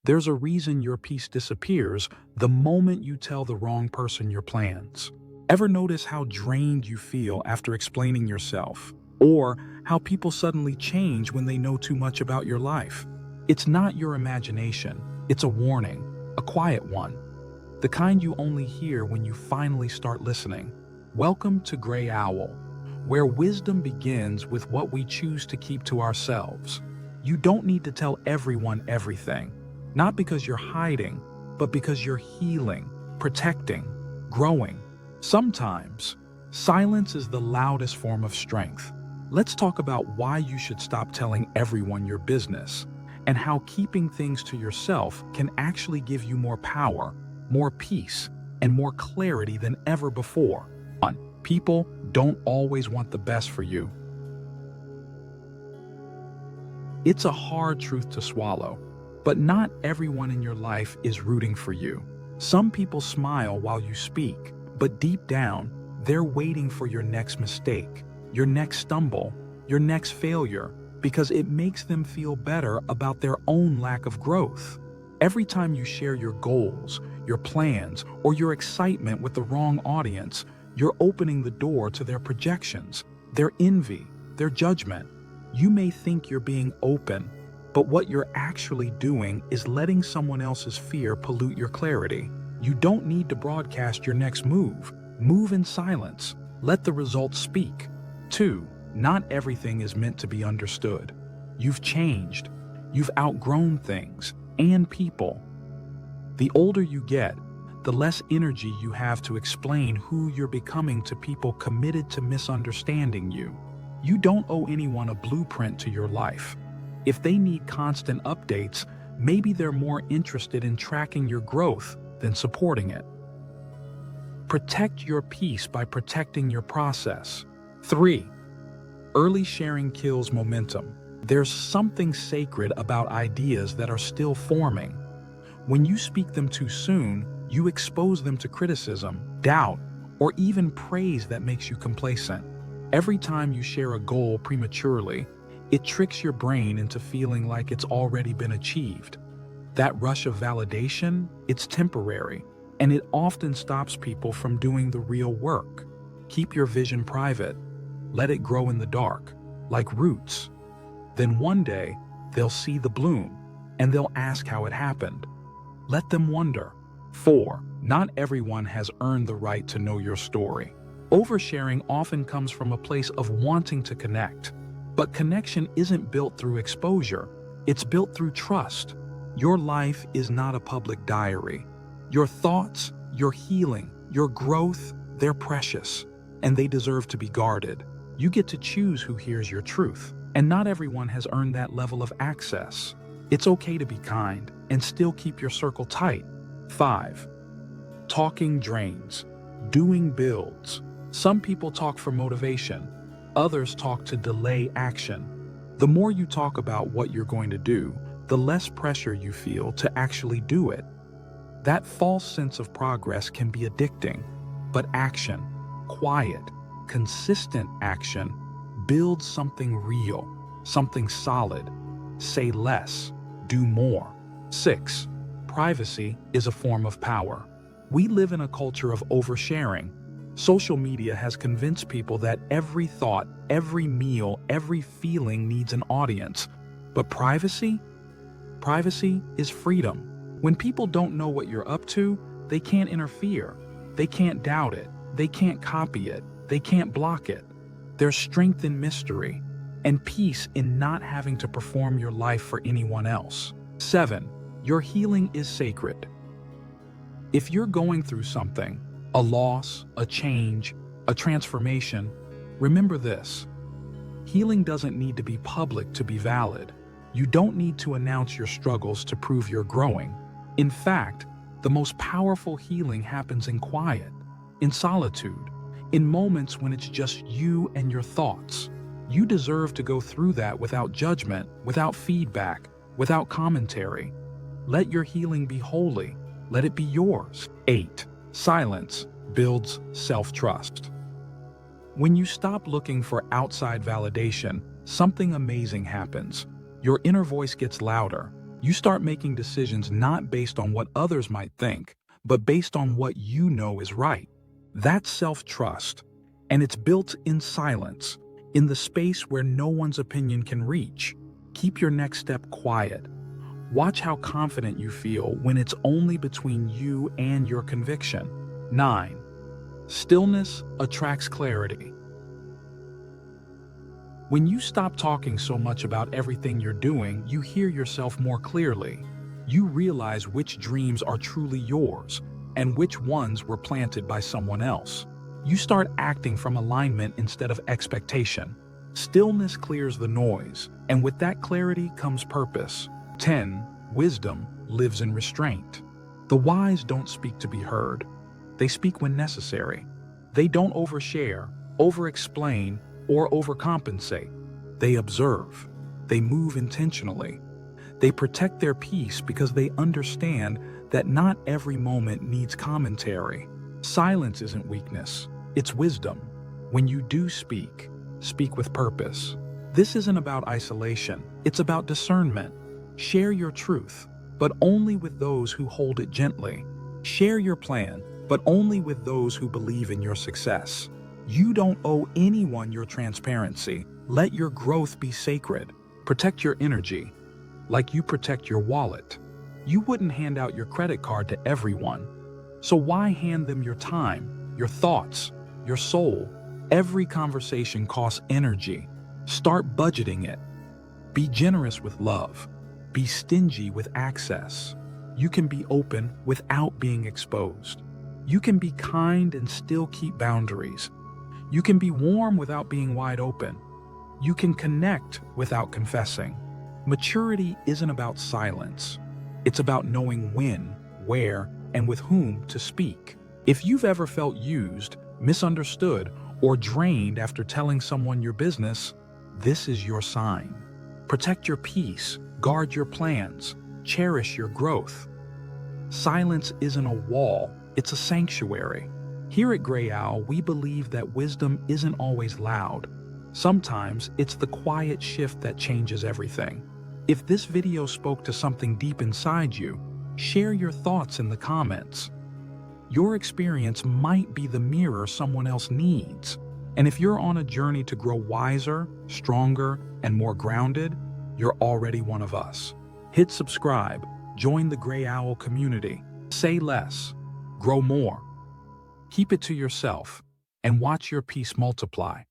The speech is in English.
There's a reason your peace disappears the moment you tell the wrong person your plans. Ever notice how drained you feel after explaining yourself? Or how people suddenly change when they know too much about your life? It's not your imagination, it's a warning, a quiet one. The kind you only hear when you finally start listening. Welcome to GrayOwl, where wisdom begins with what we choose to keep to ourselves. You don't need to tell everyone everything, not because you're hiding, but because you're healing, protecting, growing. Sometimes, silence is the loudest form of strength. Let's talk about why you should stop telling everyone your business, and how keeping things to yourself can actually give you more power, more peace, and more clarity than ever before. People don't always want the best for you. It's a hard truth to swallow, but not everyone in your life is rooting for you. Some people smile while you speak, but deep down, they're waiting for your next mistake, your next stumble, your next failure, because it makes them feel better about their own lack of growth. Every time you share your goals, your plans, or your excitement with the wrong audience, you're opening the door to their projections, their envy, their judgment. You may think you're being open, but what you're actually doing is letting someone else's fear pollute your clarity. You don't need to broadcast your next move. Move in silence. Let the results speak. 2. Not everything is meant to be understood. You've changed. You've outgrown things and people. The older you get, the less energy you have to explain who you're becoming to people committed to misunderstanding you. You don't owe anyone a blueprint to your life. If they need constant updates, maybe they're more interested in tracking your growth than supporting it. Protect your peace by protecting your process. 3. Early sharing kills momentum. There's something sacred about ideas that are still forming. When you speak them too soon, you expose them to criticism, doubt, or even praise that makes you complacent. Every time you share a goal prematurely, it tricks your brain into feeling like it's already been achieved. That rush of validation, it's temporary, and it often stops people from doing the real work. Keep your vision private. Let it grow in the dark, like roots. Then one day, they'll see the bloom, and they'll ask how it happened. Let them wonder. 4. Not everyone has earned the right to know your story. Oversharing often comes from a place of wanting to connect. But connection isn't built through exposure. It's built through trust. Your life is not a public diary. Your thoughts, your healing, your growth, they're precious, and they deserve to be guarded. You get to choose who hears your truth, and not everyone has earned that level of access. It's okay to be kind and still keep your circle tight. 5. Talking drains. Doing builds. Some people talk for motivation. Others talk to delay action. The more you talk about what you're going to do, the less pressure you feel to actually do it. That false sense of progress can be addicting, but action, quiet, consistent action, builds something real, something solid. Say less, do more. 6. Privacy is a form of power. We live in a culture of oversharing. Social media has convinced people that every thought, every meal, every feeling needs an audience. But privacy? Privacy is freedom. When people don't know what you're up to, they can't interfere. They can't doubt it. They can't copy it. They can't block it. There's strength in mystery and peace in not having to perform your life for anyone else. 7. Your healing is sacred. If you're going through something, a loss, a change, a transformation, remember this. Healing doesn't need to be public to be valid. You don't need to announce your struggles to prove you're growing. In fact, the most powerful healing happens in quiet, in solitude, in moments when it's just you and your thoughts. You deserve to go through that without judgment, without feedback, without commentary. Let your healing be holy. Let it be yours. 8. Silence builds self-trust. When you stop looking for outside validation, something amazing happens. Your inner voice gets louder. You start making decisions not based on what others might think, but based on what you know is right. That's self-trust, and it's built in silence, in the space where no one's opinion can reach. Keep your next step quiet. Watch how confident you feel when it's only between you and your conviction. 9. Stillness attracts clarity. When you stop talking so much about everything you're doing, you hear yourself more clearly. You realize which dreams are truly yours and which ones were planted by someone else. You start acting from alignment instead of expectation. Stillness clears the noise, and with that clarity comes purpose. 10. Wisdom lives in restraint. The wise don't speak to be heard. They speak when necessary. They don't overshare, over-explain, or overcompensate. They observe. They move intentionally. They protect their peace because they understand that not every moment needs commentary. Silence isn't weakness, it's wisdom. When you do speak, speak with purpose. This isn't about isolation, it's about discernment. Share your truth, but only with those who hold it gently. Share your plan, but only with those who believe in your success. You don't owe anyone your transparency. Let your growth be sacred. Protect your energy, like you protect your wallet. You wouldn't hand out your credit card to everyone. So why hand them your time, your thoughts, your soul? Every conversation costs energy. Start budgeting it. Be generous with love. Be stingy with access. You can be open without being exposed. You can be kind and still keep boundaries. You can be warm without being wide open. You can connect without confessing. Maturity isn't about silence. It's about knowing when, where, and with whom to speak. If you've ever felt used, misunderstood, or drained after telling someone your business, this is your sign. Protect your peace, guard your plans, cherish your growth. Silence isn't a wall, it's a sanctuary. Here at GrayOwl, we believe that wisdom isn't always loud. Sometimes it's the quiet shift that changes everything. If this video spoke to something deep inside you, share your thoughts in the comments. Your experience might be the mirror someone else needs. And if you're on a journey to grow wiser, stronger, and more grounded, you're already one of us. Hit subscribe, join the GrayOwl community. Say less, grow more. Keep it to yourself, and watch your peace multiply.